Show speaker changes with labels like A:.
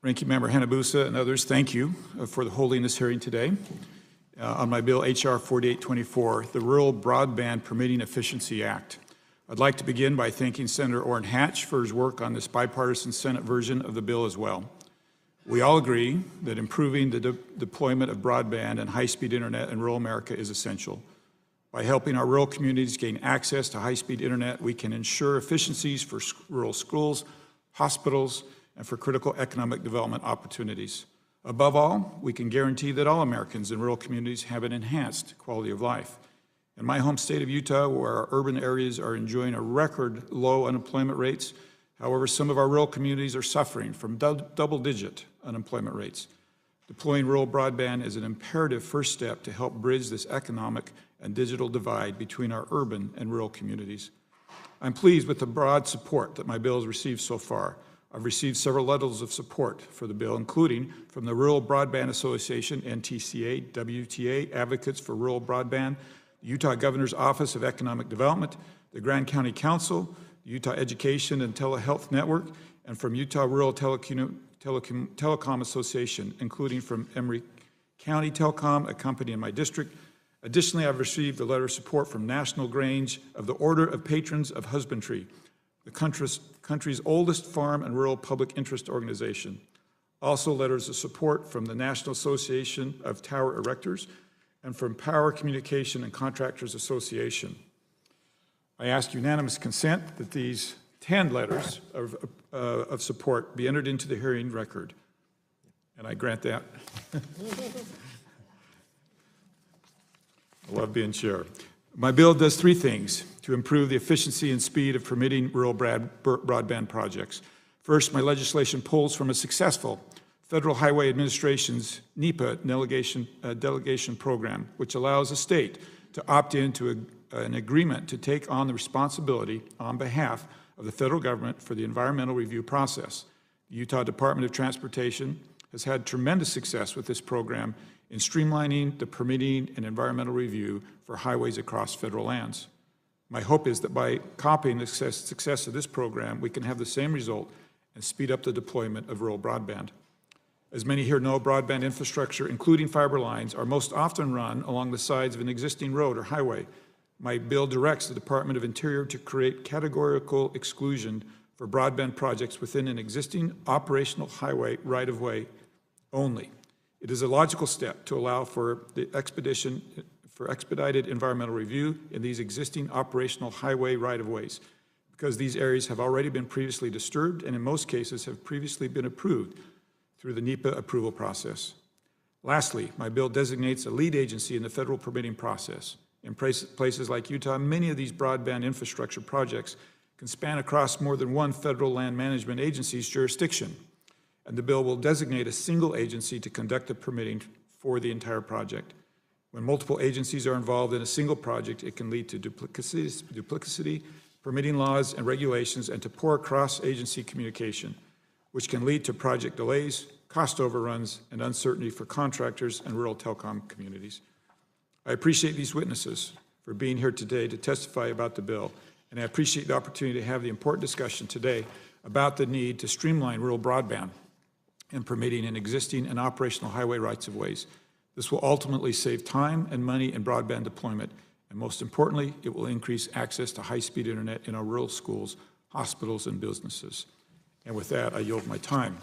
A: Ranking Member Hanabusa and others, thank you for holding this hearing today on my bill H.R. 4824, the Rural Broadband Permitting Efficiency Act. I'd like to begin by thanking Senator Orrin Hatch for his work on this bipartisan Senate version of the bill as well. We all agree that improving the deployment of broadband and high-speed internet in rural America is essential. By helping our rural communities gain access to high-speed internet, we can ensure efficiencies for rural schools, hospitals, and for critical economic development opportunities. Above all, we can guarantee that all Americans in rural communities have an enhanced quality of life. In my home state of Utah, where our urban areas are enjoying a record low unemployment rates, however, some of our rural communities are suffering from double-digit unemployment rates. Deploying rural broadband is an imperative first step to help bridge this economic and digital divide between our urban and rural communities. I'm pleased with the broad support that my bill has received so far. I've received several letters of support for the bill, including from the Rural Broadband Association, NTCA, WTA, Advocates for Rural Broadband, the Utah Governor's Office of Economic Development, the Grand County Council, the Utah Education and Telehealth Network, and from Utah Rural Telecom Association, including from Emory County Telecom, a company in my district. Additionally, I've received a letter of support from National Grange of the Order of Patrons of Husbandry, the country's oldest farm and rural public interest organization. Also letters of support from the National Association of Tower Erectors and from Power Communication and Contractors Association. I ask unanimous consent that these 10 letters of support be entered into the hearing record, and I grant that. I love being chair. My bill does three things to improve the efficiency and speed of permitting rural broadband projects. First, my legislation pulls from a successful Federal Highway Administration's NEPA delegation program, which allows a state to opt into an agreement to take on the responsibility on behalf of the federal government for the environmental review process. The Utah Department of Transportation has had tremendous success with this program in streamlining the permitting and environmental review for highways across federal lands. My hope is that by copying the success of this program, we can have the same result and speed up the deployment of rural broadband. As many here know, broadband infrastructure, including fiber lines, are most often run along the sides of an existing road or highway. My bill directs the Department of Interior to create categorical exclusion for broadband projects within an existing operational highway right-of-way only. It is a logical step to allow for the expedited environmental review in these existing operational highway right-of-ways, because these areas have already been previously disturbed and in most cases have previously been approved through the NEPA approval process. Lastly, my bill designates a lead agency in the federal permitting process. In places like Utah, many of these broadband infrastructure projects can span across more than one federal land management agency's jurisdiction, and the bill will designate a single agency to conduct the permitting for the entire project. When multiple agencies are involved in a single project, it can lead to duplicity, permitting laws and regulations, and to poor cross-agency communication, which can lead to project delays, cost overruns, and uncertainty for contractors and rural telecom communities. I appreciate these witnesses for being here today to testify about the bill, and I appreciate the opportunity to have the important discussion today about the need to streamline rural broadband and permitting in existing and operational highway rights-of-ways. This will ultimately save time and money in broadband deployment, and most importantly, it will increase access to high-speed internet in our rural schools, hospitals, and businesses. And with that, I yield my time.